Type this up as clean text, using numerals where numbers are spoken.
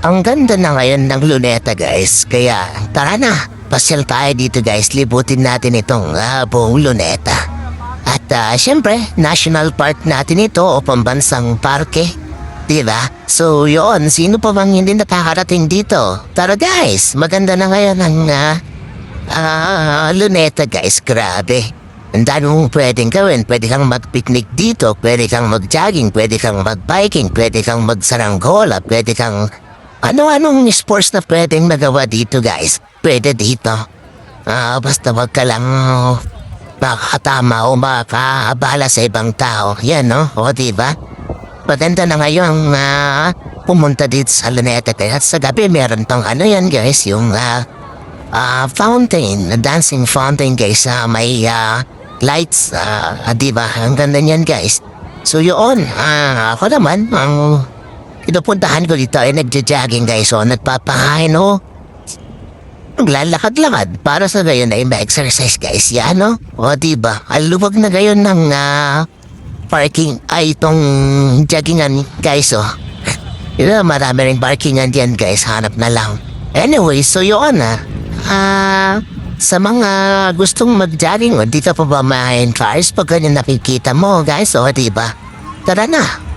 Ang ganda na ngayon ng Luneta guys, kaya tara na, pasyal tayo dito guys, libutin natin itong buong Luneta. At syempre, national park natin ito o pambansang parke, diba? So yun, sino pa bang hindi nakakarating dito? Tara guys, maganda na ngayon ang Luneta guys, grabe. Ang dami mong pwedeng gawin, pwede kang mag-picnic dito, pwede kang mag-jogging, pwede kang mag-biking, pwede kang magsaranggola, pwede kang ano-anong sports na pwedeng magawa dito guys. Pwede dito. Basta wag ka lang makakatama o makakabala sa ibang tao. Yan no? O diba? Maganda na ngayon pumunta dito sa Luneta kaya sa gabi meron pang ano yan guys, yung fountain, dancing fountain guys, may lights, diba? Ang ganda niyan guys. So yun, ako naman, ang pinupuntahan ko dito ay nagja-jogging guys, o nagpapahain o naglalakad-lakad para sa gayon ay ma-exercise guys, yan no? O diba, aluwag na gayon ng parking ay itong joggingan guys o. Yun, marami rin parkingan diyan guys, hanap na lang. Anyway, so yun sa mga gustong mag-jogging o dito pa ba main cars pag ganyan nakikita mo guys, o diba? Tara na!